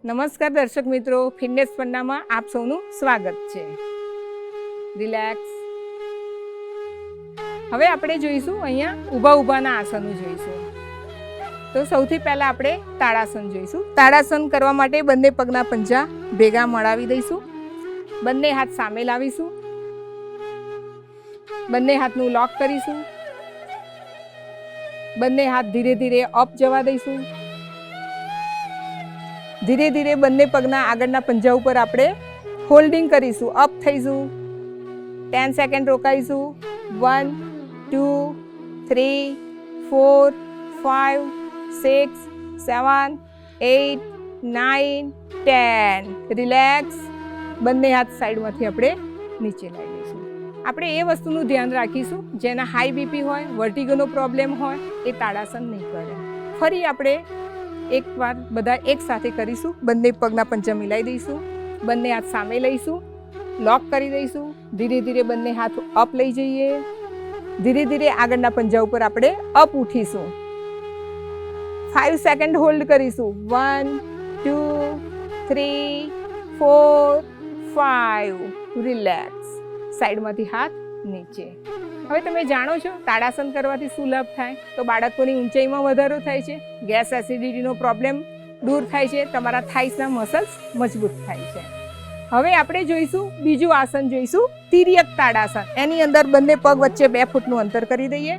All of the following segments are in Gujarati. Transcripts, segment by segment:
નમસ્કાર દર્શક મિત્રો, ફિટનેસ પન્નામાં આપ સૌનું સ્વાગત છે. રિલેક્સ. હવે આપણે જોઈશું અહીંયા ઊભા ઊભાના આસનો જોઈશું. તો સૌથી પહેલા આપણે તાડાસન જોઈશું. તાડાસન કરવા માટે બંને પગના પંજા ભેગા મળાવી દઈશું. બંને હાથ સામે લાવીશું. બંને હાથનું લોક કરીશું. બંને હાથ ધીરે ધીરે અપ જવા દઈશું. ધીરે ધીરે બંને પગના આગળના પંજા ઉપર આપણે હોલ્ડિંગ કરીશું. અપ થઈશું. 10 સેકન્ડ રોકાઈશું. 1 2 3 4 5 6 7 8 9 10. રિલેક્સ. બંને હાથ સાઈડમાંથી આપણે નીચે લાવી દઈશું. આપણે એ વસ્તુનું ધ્યાન રાખીશું જેના હાઈ બીપી હોય, વર્ટિગોનો પ્રોબ્લેમ હોય એ તાડાસન નહીં કરે. ફરી આપણે એકવાર બધા એક સાથે કરીશું. બંને પગના પંજા મિલાવી દઈશું. બંને હાથ સામે લઈશું. લોક કરી દઈશું. ધીરે ધીરે બંને હાથ અપ લઈ જઈએ. ધીરે ધીરે આગળના પંજા ઉપર આપણે અપ ઉઠીશું. 5 સેકન્ડ હોલ્ડ કરીશું. 1 2 3 4 5. રિલેક્સ. સાઈડમાંથી હાથ નીચે. હવે તમે જાણો છો તાડાસન કરવાથી શું લાભ થાય? તો બાળકોની ઊંચાઈમાં વધારો થાય છે, ગેસ એસિડિટીનો પ્રોબ્લેમ દૂર થાય છે, તમારા થાઇસના મસલ્સ મજબૂત થાય છે. હવે આપણે જોઈશું બીજું આસન જોઈશું, તિર્યક તાડાસન. એની અંદર બંને પગ વચ્ચે 2 ફૂટનું અંતર કરી દઈએ.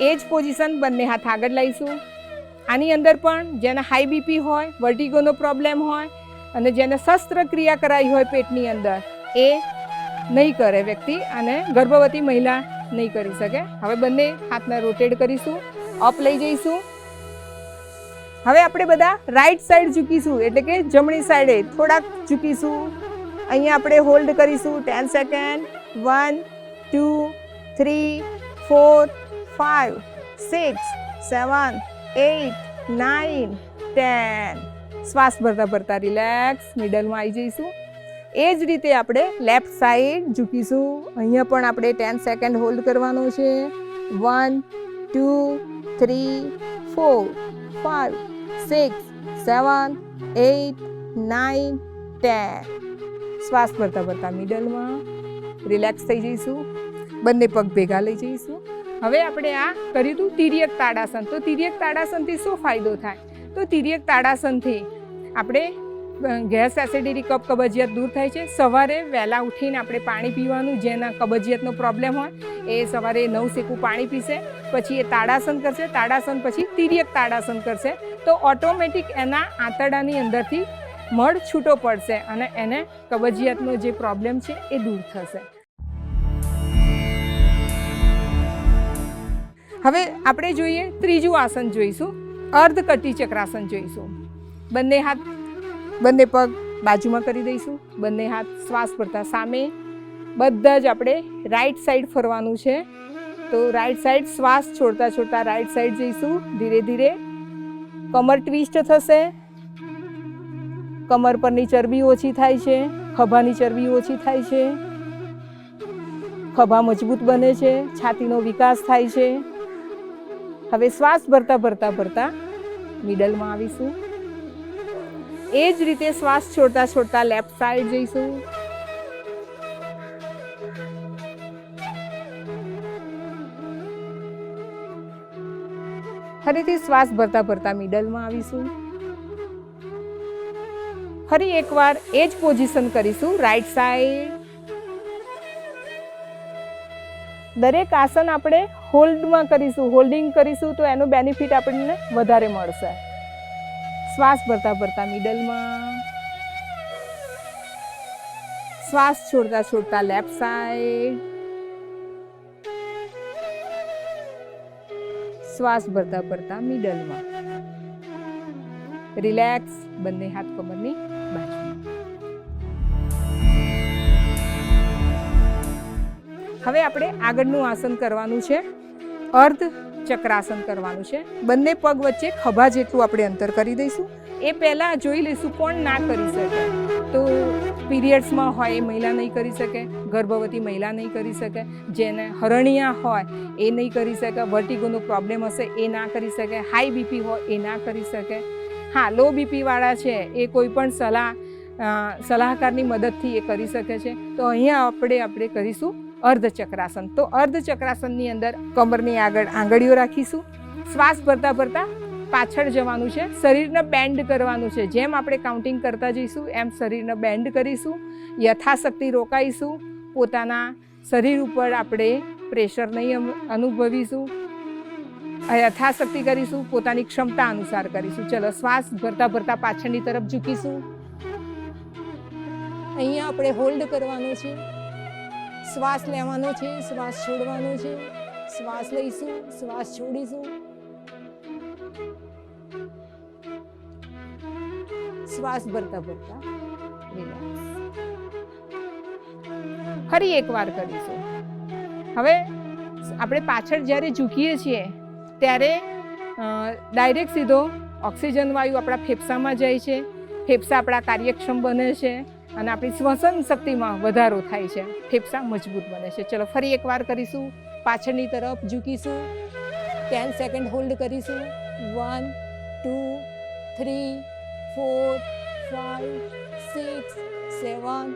એ જ પોઝિશન, બંને હાથ આગળ લાવીશું. આની અંદર પણ જેને હાઈ બીપી હોય, વર્ટિગોનો પ્રોબ્લેમ હોય અને જેને શસ્ત્રક્રિયા કરાવી હોય પેટની અંદર, એ નહીં કરે વ્યક્તિ, અને ગર્ભવતી મહિલા નહીં કરી શકે. હવે બંને હાથને રોટેટ કરીશું. અપ લઈ જઈશું. હવે આપણે બધા રાઈટ સાઈડ ઝૂકીશું, એટલે કે જમણી સાઈડે થોડાક ઝૂકીશું. અહીંયા આપણે હોલ્ડ કરીશું 10 સેકન્ડ. 1 2 3 4 5 6 7 8 9 10. શ્વાસ ભરતા ભરતા રિલેક્સ. મિડલમાં આવી જઈશું. એ જ રીતે આપણે લેફ્ટ સાઈડ ઝૂકીશું. અહીંયા પણ આપણે 10 સેકન્ડ હોલ્ડ કરવાનો છે. 1 2 3 4 5 6 7 8 9 10. શ્વાસ ભરતા ભરતા મિડલમાં રિલેક્સ થઈ જઈશું. બંને પગ ભેગા લઈ જઈશું. હવે આપણે આ કર્યું હતું તિર્યક તાડાસન. તો તિર્યક તાડાસનથી શું ફાયદો થાય? તો તિર્યક તાડાસનથી આપણે ગેસ એસિડિટી, કફ કબજિયાત દૂર થાય છે. સવારે વહેલા ઉઠીને આપણે પાણી પીવાનું. જેના કબજિયાતનો પ્રોબ્લેમ હોય એ સવારે 9 સેકું પાણી પીશે, પછી એ તાડાસન કરશે. તાડાસન પછી તિર્યક તાડાસન કરશે તો ઓટોમેટિક એના આંતરડાની અંદરથી મળ છૂટો પડશે અને એને કબજિયાતનો જે પ્રોબ્લેમ છે એ દૂર થશે. હવે આપણે જોઈએ ત્રીજું આસન જોઈશું, અર્ધકટી ચક્રાસન જોઈશું. બંને પગ બાજુમાં કરી દઈશું. બંને હાથ શ્વાસ ભરતા સામે. બધા જ આપણે રાઈટ સાઈડ ફરવાનું છે. તો રાઈટ સાઈડ શ્વાસ છોડતા છોડતા રાઈટ સાઈડ જઈશું. ધીરે ધીરે કમર ટ્વિસ્ટ થશે. કમર પરની ચરબી ઓછી થાય છે. ખભાની ચરબી ઓછી થાય છે. ખભા મજબૂત બને છે. છાતીનો વિકાસ થાય છે. હવે શ્વાસ ભરતા ભરતા ભરતા મિડલમાં આવીશું. એ જ રીતે શ્વાસ છોડતા છોડતા લેફ્ટ સાઈડ જઈશું. ફરીથી શ્વાસ ભરતા ભરતા મિડલમાં આવીશું. ફરી એકવાર એ જ પોઝિશન કરીશું રાઈટ સાઈડ. દરેક આસન આપણે હોલ્ડમાં કરીશું, હોલ્ડિંગ કરીશું તો એનું બેનિફિટ આપણને વધારે મળશે. શ્વાસ ભરતા ભરતા મિડલમાં. શ્વાસ છોડતા છોડતા લેફ્ટ સાઈડ. શ્વાસ ભરતા ભરતા મિડલમાં. રિલેક્સ. બંને હાથ કમરની બાજુમાં. હવે આપણે આગળનું આસન કરવાનું છે, અર્ધ ચક્રાસન કરવાનું છે. બંને પગ વચ્ચે ખભા જેટલું આપણે અંતર કરી દઈશું. એ પહેલાં જોઈ લઈશું કોણ ના કરી શકે. તો પીરિયડ્સમાં હોય એ મહિલા નહીં કરી શકે, ગર્ભવતી મહિલા નહીં કરી શકે, જેને હરણિયા હોય એ નહીં કરી શકે, વર્ટિગોનો પ્રોબ્લેમ હશે એ ના કરી શકે, હાઈ બીપી હોય એ ના કરી શકે. હા, લો બીપીવાળા છે એ કોઈ પણ સલાહકારની મદદથી એ કરી શકે છે. તો અહીંયા આપણે કરીશું અર્ધચક્રાસન. તો અર્ધચક્રાસનની અંદર કમરની આગળ આંગળીઓ રાખીશું, શ્વાસ ભરતા ભરતા પાછળ જવાનું છે, શરીરને બેન્ડ કરવાનું છે. જેમ આપણે કાઉન્ટિંગ કરતા જઈશું એમ શરીરને બેન્ડ કરીશું, યથાશક્તિ રોકાઈશું, પોતાના શરીર ઉપર આપણે પ્રેશર નહીં અનુભવીશું, યથાશક્તિ કરીશું, પોતાની ક્ષમતા અનુસાર કરીશું. ચલો, શ્વાસ ભરતા ભરતા પાછળની તરફ ઝૂકીશું. અહીંયા આપણે હોલ્ડ કરવાનું છે, શ્વાસ લેવાનો છે, શ્વાસ છોડવાનો છે, શ્વાસ લઈશું, શ્વાસ છોડીશું, શ્વાસ ભરતા ભરતા રિલેક્સ. ફરી એકવાર કરીશું. હવે આપણે પાછળ જ્યારે ઝૂકીએ છીએ ત્યારે ડાયરેક્ટ સીધો ઓક્સિજન વાયુ આપણા ફેફસામાં જાય છે, ફેફસા આપણા કાર્યક્ષમ બને છે અને આપણી શ્વસન શક્તિમાં વધારો થાય છે, ફેફસા મજબૂત બને છે. ચલો, ફરી એકવાર કરીશું. પાછળની તરફ ઝૂકીશું, 10 સેકન્ડ હોલ્ડ કરીશું. 1 2 3 4 5 6 7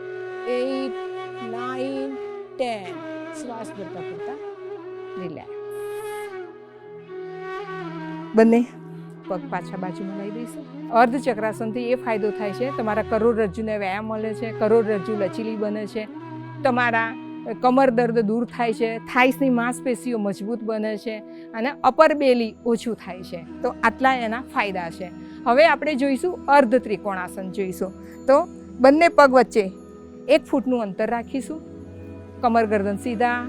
8 9 10. શ્વાસ ભરતા ભરતા રિલેક્સ. બંને પગ પાછા બાજુમાં લઈ દઈશું. અર્ધચક્રાસનથી એ ફાયદો થાય છે, તમારા કરોડરજ્જુને વ્યાયામ મળે છે, કરોડરજ્જુ લચીલી બને છે, તમારા કમર દર્દ દૂર થાય છે, થાઈસની માંસપેશીઓ મજબૂત બને છે અને અપર બેલી ઓછું થાય છે. તો આટલા એના ફાયદા છે. હવે આપણે જોઈશું અર્ધ ત્રિકોણાસન જોઈશું. તો બંને પગ વચ્ચે 1 ફૂટનું અંતર રાખીશું, કમર ગરદન સીધા.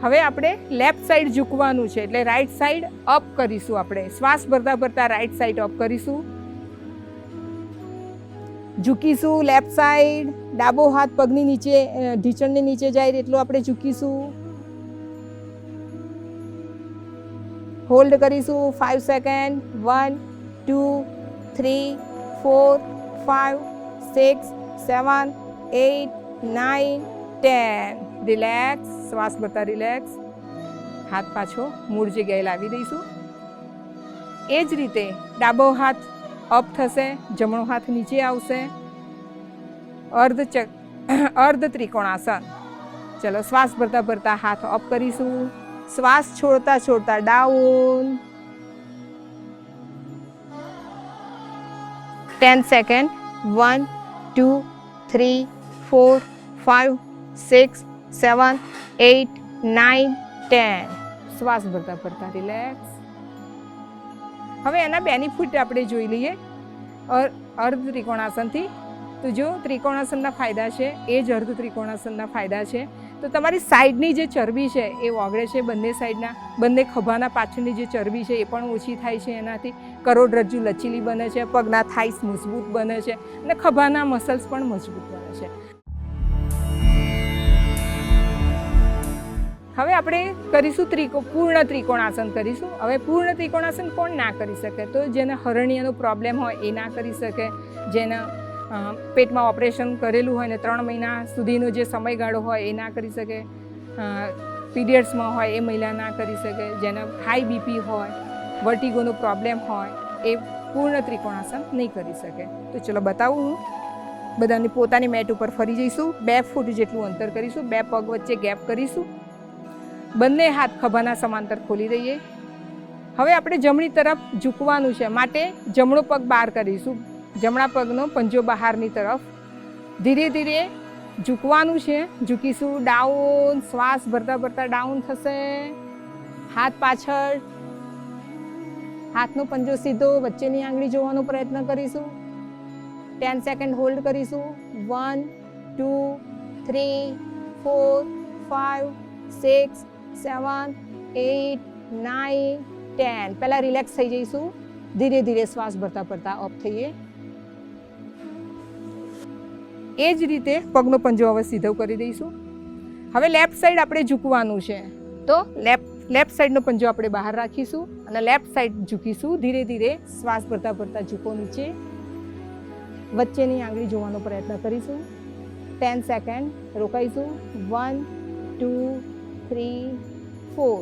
હવે આપણે લેફ્ટ સાઈડ ઝૂકવાનું છે, એટલે રાઈટ સાઈડ અપ કરીશું. આપણે શ્વાસ ભરતા ભરતા રાઈટ સાઈડ અપ કરીશું, ઝૂકીશું લેફ્ટ સાઈડ. ડાબો હાથ પગની નીચે, ઢીચણની નીચે જાય એટલું આપણે ઝૂકીશું. હોલ્ડ કરીશું 5 સેકન્ડ. 1 2 3 4 5 6 7 8 9 10. રિલેક્સ. શ્વાસ ભરતા રિલેક્સ. હાથ પાછો મૂળ જગ્યાએ લાવી દઈશું. એ જ રીતે ડાબો હાથ અપ થશે, જમણો હાથ નીચે આવશે. અર્ધ ત્રિકોણાસન. ચલો, શ્વાસ ભરતા ભરતા હાથ અપ કરીશું, શ્વાસ છોડતા છોડતા ડાઉન. 10 સેકન્ડ. 1 2 3 4 5 6 7 8 9 10. શ્વાસ ભરતા ભરતા રિલેક્સ. હવે એના બેનિફિટ આપણે જોઈ લઈએ અર્ધ ત્રિકોણાસનથી. તો જો ત્રિકોણાસનના ફાયદા છે એ જ અર્ધ ત્રિકોણાસનના ફાયદા છે. તો તમારી સાઈડની જે ચરબી છે એ ઓગળે છે, બંને સાઈડના, બંને ખભાના પાછળની જે ચરબી છે એ પણ ઓછી થાય છે. એનાથી કરોડરજ્જુ લચીલી બને છે, પગના થાઈસ મજબૂત બને છે અને ખભાના મસલ્સ પણ મજબૂત બને છે. હવે આપણે કરીશું પૂર્ણ ત્રિકોણાસન કરીશું. હવે પૂર્ણ ત્રિકોણાસન કોણ ના કરી શકે? તો જેને હરણિયાનો પ્રોબ્લેમ હોય એ ના કરી શકે, જેને પેટમાં ઓપરેશન કરેલું હોય ને 3 મહિના સુધીનો જે સમયગાળો હોય એ ના કરી શકે, પીરિયડ્સમાં હોય એ મહિલા ના કરી શકે, જેને હાઈ બીપી હોય, વર્ટિગોનો પ્રોબ્લેમ હોય એ પૂર્ણ ત્રિકોણાસન નહીં કરી શકે. તો ચલો બતાવું હું. બધાની પોતાની મેટ ઉપર ફરી જઈશું. 2 ફૂટ જેટલું અંતર કરીશું, 2 પગ વચ્ચે ગેપ કરીશું, બંને હાથ ખભાના સમાંતર ખોલી દઈએ. હવે આપણે જમણી તરફ ઝૂકવાનું છે, માટે જમણો પગ બહાર કરીશું, જમણા પગનો પંજો બહારની તરફ. ધીરે ધીરે ઝૂકવાનું છે, ઝૂકીશું. ડાઉન. શ્વાસ ભરતા ભરતા ડાઉન થશે. હાથ પાછળ, હાથનો પંજો સીધો, વચ્ચેની આંગળી જોવાનો પ્રયત્ન કરીશું. 10 સેકન્ડ હોલ્ડ કરીશું. 1 2 3 4 5 6 7 8 9 10. પહેલાં રિલેક્સ થઈ જઈશું. ધીરે ધીરે શ્વાસ ભરતા ભરતા અપ થઈએ. એ જ રીતે પગનો પંજો હવે સીધો કરી દઈશું. હવે લેફ્ટ સાઈડ આપણે ઝૂકવાનું છે, તો લેફ્ટ સાઈડનો પંજો આપણે બહાર રાખીશું અને લેફ્ટ સાઈડ ઝૂકીશું. ધીરે ધીરે શ્વાસ ભરતા ભરતા ઝૂકો નીચે, વચ્ચેની આંગળી જોવાનો પ્રયત્ન કરીશું. 10 સેકન્ડ રોકાઈશું. 1 2 3 4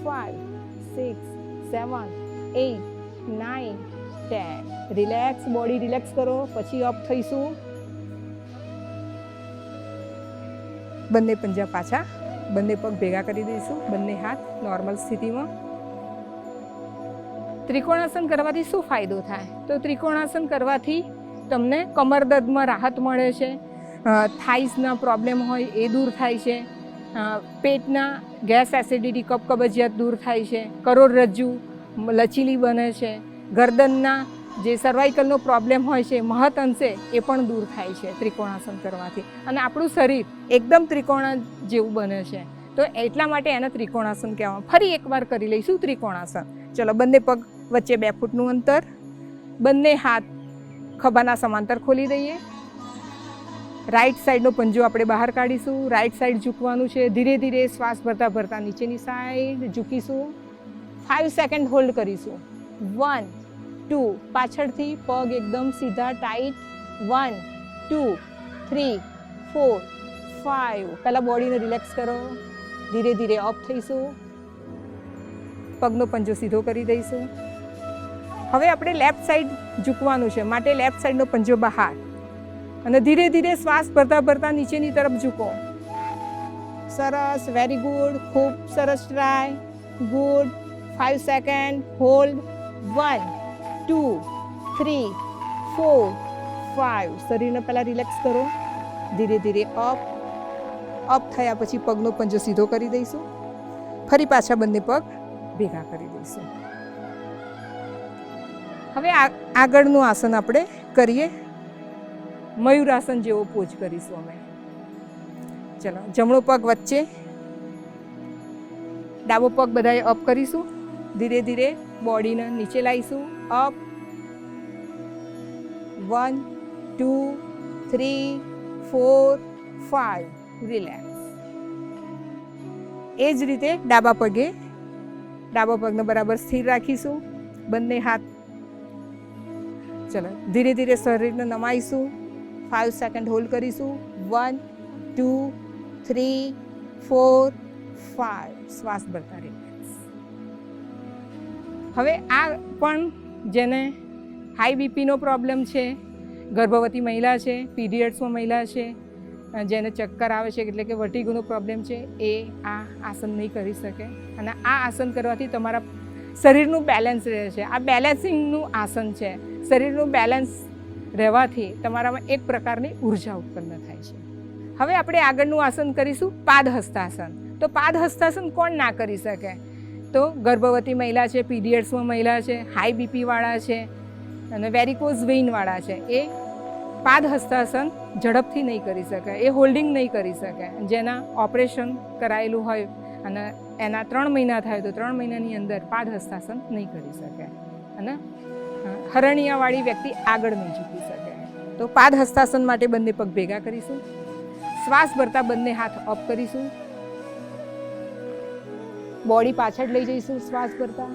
5 6 7 8 9 10. રિલેક્સ, બોડી રિલેક્સ કરો, પછી અપ થઈશું. બંને પંજા પાછા, બંને પગ ભેગા કરી દઈશું, બંને હાથ નોર્મલ સ્થિતિમાં. ત્રિકોણાસન કરવાથી શું ફાયદો થાય? તો ત્રિકોણાસન કરવાથી તમને કમર દર્દમાં રાહત મળે છે, થાઈસના પ્રોબ્લેમ હોય એ દૂર થાય છે, પેટના ગેસ, એસિડિટી, કફ, કબજિયાત દૂર થાય છે, કરોડરજ્જુ લચીલી બને છે, ગરદનના જે સર્વાઇકલનો પ્રોબ્લેમ હોય છે મહદ અંશે એ પણ દૂર થાય છે ત્રિકોણાસન કરવાથી, અને આપણું શરીર એકદમ ત્રિકોણા જેવું બને છે. તો એટલા માટે એને ત્રિકોણાસન કહેવામાં. ફરી એકવાર કરી લઈશું ત્રિકોણાસન. ચલો, બંને પગ વચ્ચે 2 ફૂટનું અંતર, બંને હાથ ખભાના સમાંતર ખોલી દઈએ. રાઈટ સાઈડનો પંજો આપણે બહાર કાઢીશું, રાઈટ સાઈડ ઝૂકવાનું છે. ધીરે ધીરે શ્વાસ ભરતા ભરતા નીચેની સાઈડ ઝૂકીશું. 5 સેકન્ડ હોલ્ડ કરીશું. 1, 2, પાછળથી પગ એકદમ સીધા ટાઈટ. 1, 2, 3, 4, 5. પહેલાં બોડીને રિલેક્સ કરો. ધીરે ધીરે અપ થઈશું. પગનો પંજો સીધો કરી દઈશું. હવે આપણે લેફ્ટ સાઈડ ઝૂકવાનું છે, માટે લેફ્ટ સાઈડનો પંજો બહાર, અને ધીરે ધીરે શ્વાસ ભરતા ભરતા નીચેની તરફ ઝૂકો. સરસ, વેરી ગુડ, ખૂબ સરસ ટ્રાય. ગુડ. 5 second hold. 1, 2, 3, 4, 5. શરીરને પહેલાં રિલેક્સ કરો. ધીરે ધીરે અપ થયા પછી પગનો પંજો સીધો કરી દઈશું. ફરી પાછા બંને પગ ભેગા કરી દઈશું. હવે આગળનું આસન આપણે કરીએ. મયુરાસન જેવો પોઝ કરીશું અમે. ચલો, જમણો પગ વચ્ચે, ડાબો પગ બધાએ અપ કરીશું. ધીરે ધીરે બોડીને નીચે લાવીશું. અપ. 1, 2, 3, 4, 5. રિલેક્સ. એ જ રીતે ડાબા પગને બરાબર સ્થિર રાખીશું. બંને હાથ. ચલો, ધીરે ધીરે શરીરને નમાઈશું. 5 સેકન્ડ હોલ્ડ કરીશું. 1, 2, 3, 4, 5. શ્વાસ ભરતા રિલેક્સ. હવે આ પણ જેને હાઈ બીપીનો પ્રોબ્લેમ છે, ગર્ભવતી મહિલા છે, પીરિયડ્સમાં મહિલા છે, જેને ચક્કર આવે છે એટલે કે વર્ટિગોનો પ્રોબ્લેમ છે, એ આ આસન નહીં કરી શકે. અને આ આસન કરવાથી તમારા શરીરનું બેલેન્સ રહે છે. આ બેલેન્સિંગનું આસન છે. શરીરનું બેલેન્સ રહેવાથી તમારામાં એક પ્રકારની ઉર્જા ઉત્પન્ન થાય છે. હવે આપણે આગળનું આસન કરીશું પાદહસ્તાસન. તો પાદહસ્તાસન કોણ ના કરી શકે? તો ગર્ભવતી મહિલા છે, પીરિયડ્સમાં મહિલા છે, હાઈ બીપીવાળા છે અને વેરિકોઝ વેઇનવાળા છે, એ પાદહસ્તાસન ઝડપથી નહીં કરી શકે, એ હોલ્ડિંગ નહીં કરી શકે. જેના ઓપરેશન કરાયેલું હોય અને એના 3 મહિના થાય તો 3 મહિનાની અંદર પાદહસ્તાસન નહીં કરી શકે, અને હરણિયાવાળી વ્યક્તિ આગળ નહીં ઝૂકી શકે. તો પાદહસ્તાસન માટે બંને પગ ભેગા કરીશું. શ્વાસ ભરતા બંને હાથ અપ કરીશું. બોડી પાછળ લઈ જઈશું શ્વાસ ભરતા.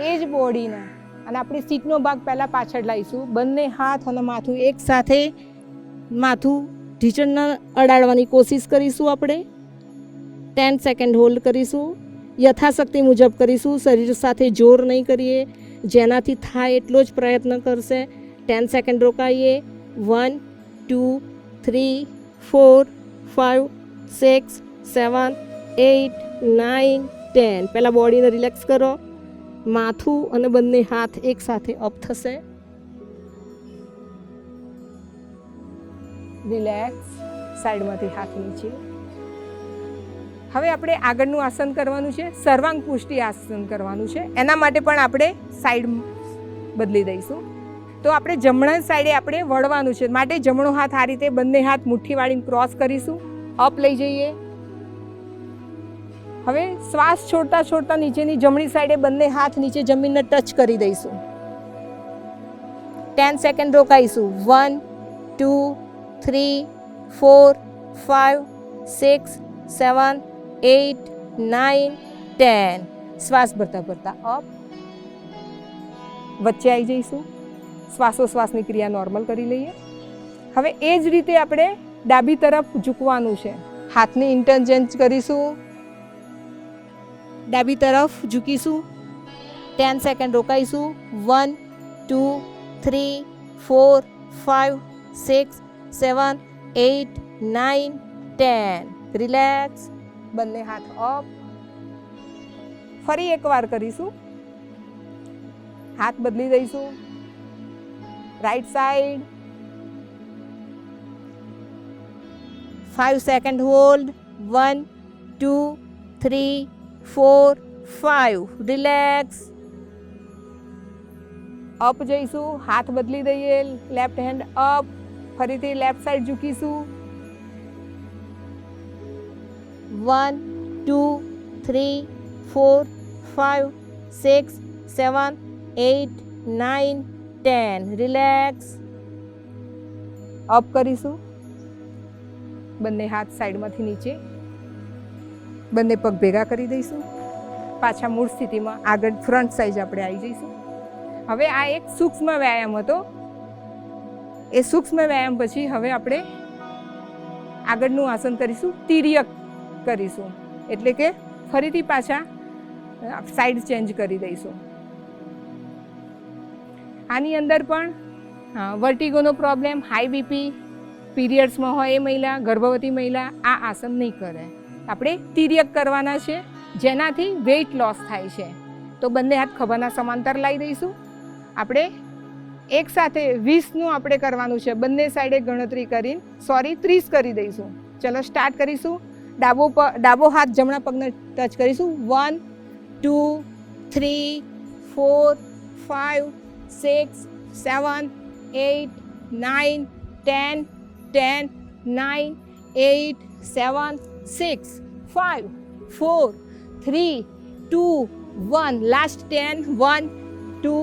એ જ બોડીને અને આપણી સીટનો ભાગ પહેલાં પાછળ લાવીશું. બંને હાથ અને માથું એક સાથે, માથું ઢીચણના અડાડવાની કોશિશ કરીશું. આપણે 10 સેકન્ડ હોલ્ડ કરીશું. યથાશક્તિ મુજબ કરીશું. શરીર સાથે જોર નહીં કરીએ, જેનાથી થાય એટલો જ પ્રયત્ન કરશે. 10 સેકન્ડ રોકાઈએ. 1, 2, 3, 4, 5, 6, 7, 8, 9, 10. પહેલાં બોડીને રિલેક્સ કરો. માથું અને બંને હાથ એક સાથે અપ થશે. રિલેક્સ. સાઈડમાંથી હાથ નીચે. હવે આપણે આગળનું આસન કરવાનું છે, સર્વાંગ પુષ્ટિ આસન કરવાનું છે. એના માટે પણ આપણે સાઈડ બદલી દઈશું. તો આપણે જમણા સાઈડે આપણે વળવાનું છે, માટે જમણો હાથ આ રીતે બંને હાથ મુઠ્ઠી વાળીને ક્રોસ કરીશું. અપ લઈ જઈએ. હવે શ્વાસ છોડતા છોડતા નીચેની જમણી સાઈડે બંને હાથ નીચે જમીનને ટચ કરી દઈશું. 10 સેકન્ડ રોકાઈશું. 1, 2, 3, 4, 5, 6, 7, 8, 9, 10. શ્વાસ ભરતા ભરતા અપ. વચ્ચે આવી જઈશું. શ્વાસોશ્વાસની ક્રિયા નોર્મલ કરી લઈએ. હવે એ જ રીતે આપણે ડાબી તરફ ઝૂકવાનું છે. હાથની ઇન્ટરચેન્જ કરીશું. ડાબી તરફ ઝૂકીશું. 10 સેકન્ડ રોકાઈશું. 1, 2 3 4 5 6 7 8 9 10 રિલેક્સ. બંને હાથ અપ. ફરી એકવાર કરીશું. હાથ બદલી દઈશું. Right side. 5 second hold. 1 2 3 4 5 relax. Up જઈશું. હાથ બદલી દઈએ. Left hand up. ફરીથી લેફ્ટ સાઈડ ઝૂકીશું. 1 2 3 4 5 6 7 8 9 10 રિલેક્સ. અપ કરીશું. બંને હાથ સાઈડમાંથી નીચે. બંને પગ ભેગા કરી દઈશું. પાછા મૂળ સ્થિતિમાં આગળ ફ્રન્ટ સાઈડ આપણે આવી જઈશું. હવે આ એક સૂક્ષ્મ વ્યાયામ હતો. એ સૂક્ષ્મ વ્યાયામ પછી હવે આપણે આગળનું આસન કરીશું. તિર્યક કરીશું, એટલે કે ફરીથી પાછા સાઈડ ચેન્જ કરી દઈશું. આની અંદર પણ વર્ટિગોનો પ્રોબ્લેમ, હાઈ બીપી, પીરિયડ્સમાં હોય એ મહિલા, ગર્ભવતી મહિલા આ આસન નહીં કરે. આપણે તિર્યક કરવાના છે, જેનાથી વેઇટ લોસ થાય છે. તો બંને હાથ ખભાના સમાંતર લાવી દઈશું. આપણે એકસાથે 20નું આપણે કરવાનું છે. બંને સાઈડે ગણતરી કરીને 30 કરી દઈશું. ચલો સ્ટાર્ટ કરીશું. ડાબો હાથ જમણા પગને ટચ કરીશું. 1 2 3 4 5 6 7 8 9 10 10 9 8 7 6 5 4 3 2 1 લાસ્ટ 10 1 2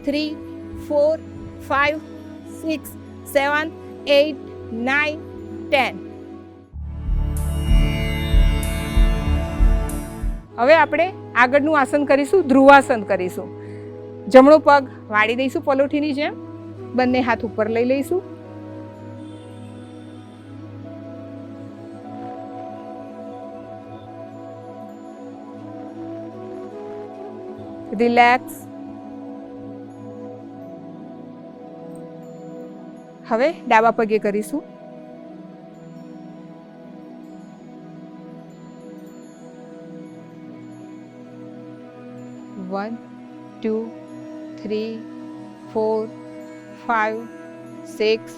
3 4 5 6 7 8 9 10. હવે આપણે આગળનું આસન કરીશું. ધ્રુવાસન કરીશું. જમણો પગ વાળી દઈશું પલોઠીની જેમ. બંને હાથ ઉપર લઈ લઈશું. રિલેક્સ. હવે ડાબા પગે કરીશું. One, 2 3 4 5 6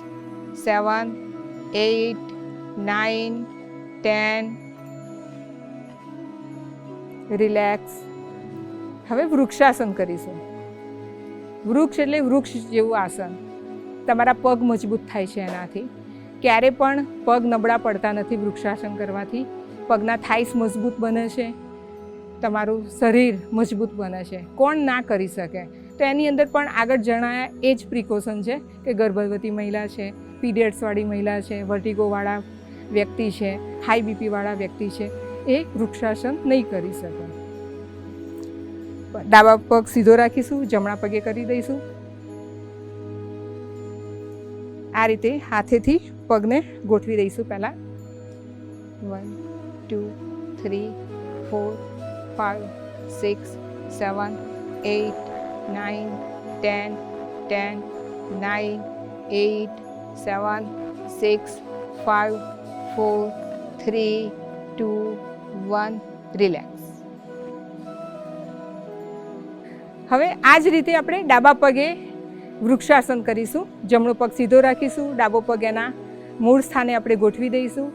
7 8 9 10. રિલેક્સ. હવે વૃક્ષાસન કરીશું. વૃક્ષ એટલે વૃક્ષ જેવું આસન. તમારા પગ મજબૂત થાય છે એનાથી. ક્યારે પણ પગ નબળા પડતા નથી વૃક્ષાસન કરવાથી. પગના થાઈસ મજબૂત બને છે, તમારું શરીર મજબૂત બને છે. કોણ ના કરી શકે? તો એની અંદર પણ આગળ જણાયા એ જ પ્રિકોશન છે કે ગર્ભવતી મહિલા છે, પીરિયડ્સવાળી મહિલા છે, વર્ટિગોવાળા વ્યક્તિ છે, હાઈ બીપીવાળા વ્યક્તિ છે, એ વૃક્ષાસન નહીં કરી શકે. ડાબા પગ સીધો રાખીશું. જમણા પગે કરી દઈશું. આ રીતે હાથેથી પગને ગોઠવી દઈશું. પહેલાં 1 2 3 4 5 6 7 8 9 10 10 9 8 7 6 5 4 3 2 1. રિલેક્સ. હવે આ જ રીતે આપણે ડાબા પગે વૃક્ષાસન કરીશું. જમણો પગ સીધો રાખીશું. ડાબો પગ એના મૂળ સ્થાને આપણે ગોઠવી દઈશું.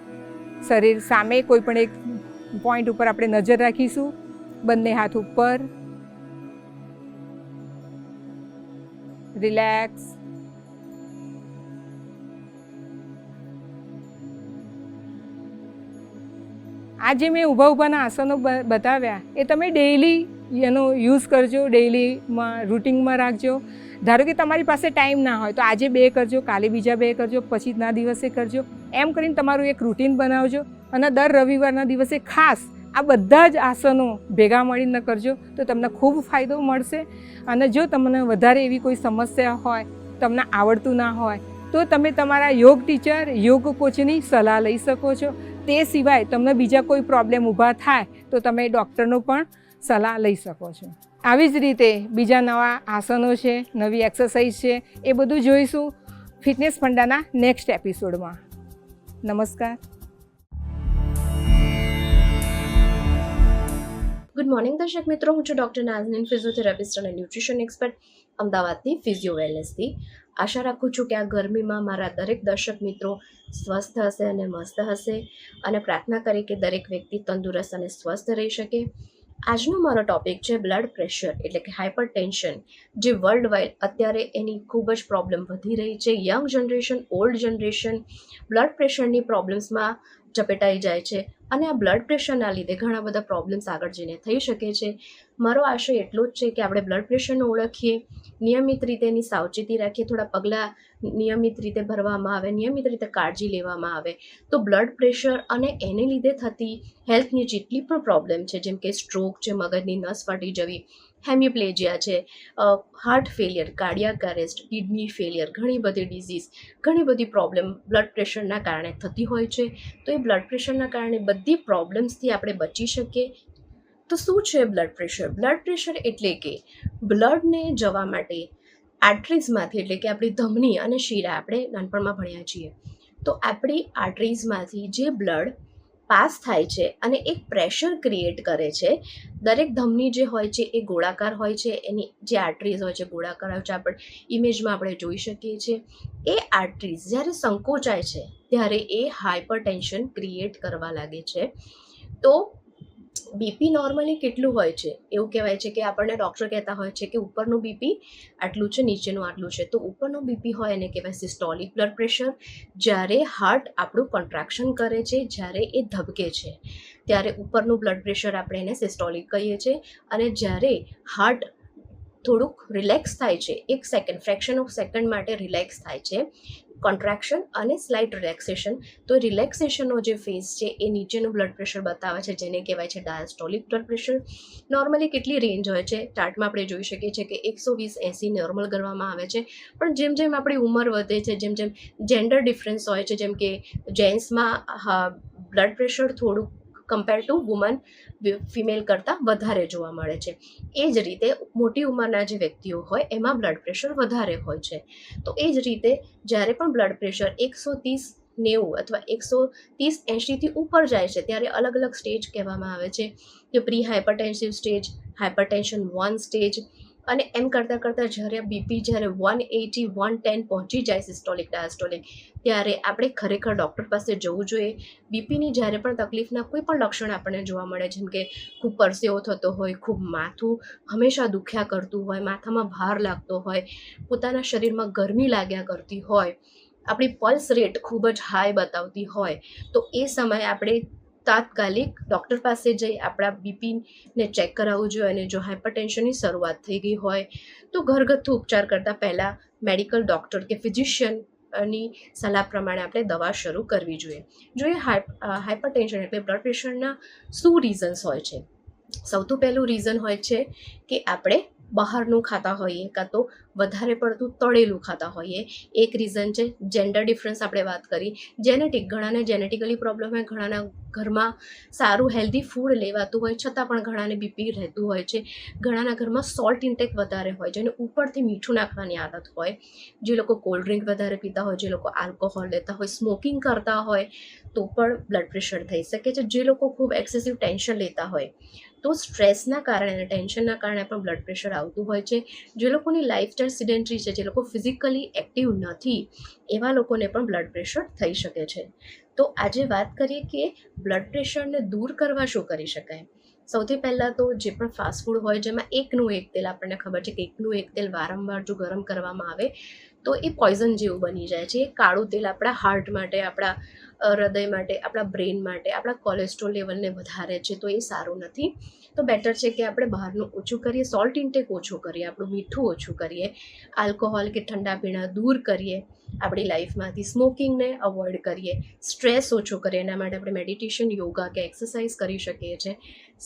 શરીર સામે કોઈ પણ એક પોઈન્ટ ઉપર આપણે નજર રાખીશું. બંને હાથ ઉપર. રિલેક્સ. આજે મેં ઊભા ઊભાના આસનો બતાવ્યા એ તમે ડેઈલી એનો યુઝ કરજો. ડેઈલીમાં રૂટિનમાં રાખજો. ધારો કે તમારી પાસે ટાઈમ ના હોય તો આજે 2 કરજો, કાલે બીજા 2 કરજો, પછીના દિવસે કરજો. એમ કરીને તમારું એક રૂટિન બનાવજો અને દર રવિવારના દિવસે ખાસ આ બધા જ આસનો ભેગા મળીને કરજો તો તમને ખૂબ ફાયદો મળશે. અને જો તમને વધારે એવી કોઈ સમસ્યા હોય, તમને આવડતું ના હોય, તો તમે તમારા યોગ ટીચર, યોગ કોચની સલાહ લઈ શકો છો. તે સિવાય તમને બીજા કોઈ પ્રોબ્લેમ ઊભા થાય તો તમે ડૉક્ટરનો પણ સલાહ લઈ શકો છો. આવી જ રીતે બીજા નવા આસનો છે, નવી એક્સરસાઇઝ છે, એ બધું જોઈશું ફિટનેસ ફંડાના નેક્સ્ટ એપિસોડમાં. નમસ્કાર. ગુડ મોર્નિંગ દર્શક મિત્રો, હું છું ડૉક્ટર નાઝનીન, ફિઝિયોથેરાપિસ્ટ અને ન્યુટ્રિશન એક્સપર્ટ, અમદાવાદની ફિઝિયો વેલનેસથી. આશા રાખું છું કે આ ગરમીમાં મારા દરેક દર્શક મિત્રો સ્વસ્થ હશે અને મસ્ત હશે, અને પ્રાર્થના કરી કે દરેક વ્યક્તિ તંદુરસ્ત અને સ્વસ્થ રહી શકે. આજનો મારો ટૉપિક છે બ્લડ પ્રેશર એટલે કે હાઇપર ટેન્શન, જે વર્લ્ડ વાઇડ અત્યારે એની ખૂબ જ પ્રોબ્લેમ વધી રહી છે. Young generation, old generation blood પ્રેશરની પ્રોબ્લેમ્સમાં ઝપેટાઈ જાય છે, અને આ બ્લડ પ્રેશરના લીધે ઘણા બધા પ્રોબ્લેમ્સ આગળ જઈને થઈ શકે છે. મારો આશય એટલો જ છે કે આપણે બ્લડ પ્રેશરને ઓળખીએ, નિયમિત રીતે એની સાવચેતી રાખીએ, થોડા પગલાં નિયમિત રીતે ભરવામાં આવે, નિયમિત રીતે કાળજી લેવામાં આવે, તો બ્લડ પ્રેશર અને એને લીધે થતી હેલ્થની જેટલી પણ પ્રોબ્લેમ છે, જેમ કે સ્ટ્રોક છે, મગજની નસ ફાટી જવી, હેમિપ્લેજિયા છે, heart failure, cardiac arrest, kidney failure, ઘણી બધી ડિઝીઝ, ઘણી બધી પ્રોબ્લેમ બ્લડ પ્રેશરના કારણે થતી હોય છે. તો એ બ્લડ પ્રેશરના કારણે બધી પ્રોબ્લેમ્સથી આપણે બચી શકીએ. તો શું છે બ્લડ પ્રેશર? બ્લડ પ્રેશર એટલે કે બ્લડને જવા માટે આર્ટરીઝમાંથી, એટલે કે આપણી ધમની અને શીરા, આપણે નાનપણમાં ભણ્યા છીએ, તો આપણી આર્ટરીઝમાંથી જે બ્લડ પાસ થાય છે અને એક પ્રેશર ક્રિએટ કરે છે. દરેક ધમની જે હોય છે એ ગોળાકાર હોય છે, એની જે આર્ટરીઝ હોય છે ગોળાકાર હોય છે. આપણે ઇમેજમાં આપણે જોઈ શકીએ છીએ. એ આર્ટરીઝ જ્યારે સંકોચાય છે ત્યારે એ હાઇપર ટેન્શન ક્રિએટ કરવા લાગે છે. તો બીપી નોર્મલી કેટલું હોય છે? એવું કહેવાય છે કે આપણને ડૉક્ટર કહેતા હોય છે કે ઉપરનું બીપી આટલું છે, નીચેનું આટલું છે. તો ઉપરનું બીપી હોય એને કહેવાય સિસ્ટોલિક બ્લડ પ્રેશર. જ્યારે હાર્ટ આપણું કોન્ટ્રાક્શન કરે છે, જ્યારે એ ધબકે છે, ત્યારે ઉપરનું બ્લડ પ્રેશર આપણે એને સિસ્ટોલિક કહીએ છીએ. અને જ્યારે હાર્ટ થોડુંક રિલેક્સ થાય છે, એક સેકન્ડ, ફ્રેક્શન ઓફ સેકન્ડ માટે રિલેક્સ થાય છે, કોન્ટ્રાક્શન અને સ્લાઇટ રિલેક્સેશન, તો રિલેક્સેશનનો જે ફેઝ છે એ નીચેનું બ્લડ પ્રેશર બતાવે છે, જેને કહેવાય છે ડાયસ્ટોલિક બ્લડ પ્રેશર. નોર્મલી કેટલી રેન્જ હોય છે? ચાર્ટમાં આપણે જોઈ શકીએ છીએ કે 120-80 નોર્મલ ગણવામાં આવે છે. પણ જેમ જેમ આપણી ઉંમર વધે છે, જેમ જેમ જેન્ડર ડિફરન્સ હોય છે, જેમ કે જેન્ટ્સમાં બ્લડ પ્રેશર થોડું કમ્પેર ટુ વુમન, ફિમેલ કરતાં વધારે જોવા મળે છે. એ જ રીતે મોટી ઉંમરના જે વ્યક્તિઓ હોય એમાં બ્લડ પ્રેશર વધારે હોય છે. તો એ જ રીતે જ્યારે પણ બ્લડ પ્રેશર 130-90 અથવા 130-80થી ઉપર જાય છે ત્યારે અલગ અલગ સ્ટેજ કહેવામાં આવે છે, કે પ્રી હાઇપરટેન્સિવ સ્ટેજ, હાઇપરટેન્શન 1 સ્ટેજ, અને એમ કરતાં કરતાં જ્યારે બીપી જ્યારે 180-110 પહોંચી જાય, સિસ્ટોલિક ડાયસ્ટોલિક, ત્યારે આપણે ખરેખર ડૉક્ટર પાસે જવું જોઈએ. બીપીની જ્યારે પણ તકલીફના કોઈ પણ લક્ષણ આપણને જોવા મળે, જેમ કે ખૂબ પરસેવો થતો હોય, ખૂબ માથું હંમેશા દુખ્યા કરતું હોય, માથામાં ભાર લાગતો હોય, પોતાના શરીરમાં ગરમી લાગ્યા કરતી હોય, આપણી પલ્સ રેટ ખૂબ જ હાઈ બતાવતી હોય, તો એ સમયે આપણે તાત્કાલિક ડૉક્ટર પાસે જઈ આપણા બીપીને ચેક કરાવવું જોઈએ. અને જો હાઇપરટેન્શનની શરૂઆત થઈ ગઈ હોય તો ઘરગથ્થુ ઉપચાર કરતાં પહેલાં મેડિકલ ડૉક્ટર કે ફિઝિશિયનની સલાહ પ્રમાણે આપણે દવા શરૂ કરવી જોઈએ. જો એ હાઇપરટેન્શન એટલે બ્લડ પ્રેશરના શું રીઝન્સ હોય છે? સૌથી પહેલું રીઝન હોય છે કે આપણે બહારનું ખાતા હોઈએ, કાં તો વધારે પડતું તળેલું ખાતા હોઈએ. એક રીઝન છે જેન્ડર ડિફરન્સ, આપણે વાત કરી. જેનેટિક, ઘણાને જેનેટિકલી પ્રોબ્લેમ હોય, ઘણાના ઘરમાં સારું હેલ્ધી ફૂડ લેવાતું હોય છતાં પણ ઘણાને બીપી રહેતું હોય છે. ઘણાના ઘરમાં સોલ્ટ ઇન્ટેક વધારે હોય, જેને ઉપરથી મીઠું નાખવાની આદત હોય, જે લોકો કોલ્ડ ડ્રિંક વધારે પીતા હોય, જે લોકો આલ્કોહોલ લેતા હોય, સ્મોકિંગ કરતા હોય, તો પણ બ્લડ પ્રેશર થઈ શકે છે. જે લોકો ખૂબ એક્સેસિવ ટેન્શન લેતા હોય, તો સ્ટ્રેસના કારણે અને ટેન્શનના કારણે પણ બ્લડ પ્રેશર આવતું હોય છે. જે લોકોની લાઈફસ્ટાઈલ સિડેન્ટરી છે, જે લોકો ફિઝિકલી એક્ટિવ નથી, એવા લોકોને પણ બ્લડ પ્રેશર થઈ શકે છે. તો આજે વાત કરીએ કે બ્લડ પ્રેશરને દૂર કરવા શું કરી શકાય. સૌથી પહેલાં તો જે પણ ફાસ્ટ ફૂડ હોય, જેમાં એકનું એક તેલ, આપણને ખબર છે કે એકનું એક તેલ વારંવાર જો ગરમ કરવામાં આવે તો એ પોઈઝન જેવું બની જાય છે. એ કાળું તેલ આપણા હાર્ટ માટે, આપણા હૃદય માટે, આપણા બ્રેઇન માટે, આપણા કોલેસ્ટ્રોલ લેવલને વધારે છે, તો એ સારું નથી. તો બેટર છે કે આપણે બહારનું ઓછું કરીએ, સોલ્ટ ઇન્ટેક ઓછું કરીએ, આપણું મીઠું ઓછું કરીએ, આલ્કોહોલ કે ઠંડા પીણા દૂર કરીએ આપણી લાઈફમાંથી, સ્મોકિંગને અવોઇડ કરીએ, સ્ટ્રેસ ઓછો કરીએ. એના માટે આપણે મેડિટેશન, યોગા કે એક્સરસાઇઝ કરી શકીએ છીએ.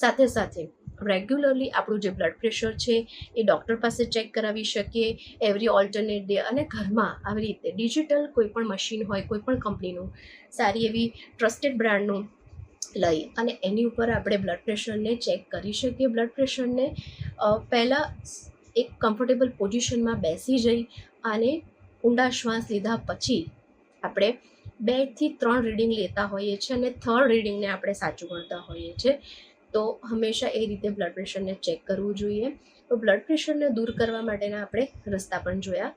સાથે સાથે રેગ્યુલરલી આપણું જે બ્લડ પ્રેશર છે એ ડૉક્ટર પાસે ચેક કરાવી શકીએ એવરી ઓલ્ટરનેટ ડે. અને ઘરમાં આવી રીતે ડિજિટલ કોઈ પણ મશીન હોય, કોઈ પણ કંપનીનું, સારી એવી ટ્રસ્ટેડ બ્રાન્ડનું લઈ અને એની ઉપર આપણે બ્લડ પ્રેશરને ચેક કરી શકીએ. બ્લડ પ્રેશરને પહેલાં એક કમ્ફર્ટેબલ પોઝિશનમાં બેસી જઈ અને ઊંડા શ્વાસ લીધા પછી આપણે 2 થી 3 રીડિંગ લેતા હોઈએ છીએ અને 3rd રીડિંગને આપણે સાચું ગણતા હોઈએ છીએ. તો હંમેશા એ રીતે બ્લડ પ્રેશરને ચેક કરવું જોઈએ. તો બ્લડ પ્રેશરને દૂર કરવા માટેના આપણે રસ્તા પણ જોયા.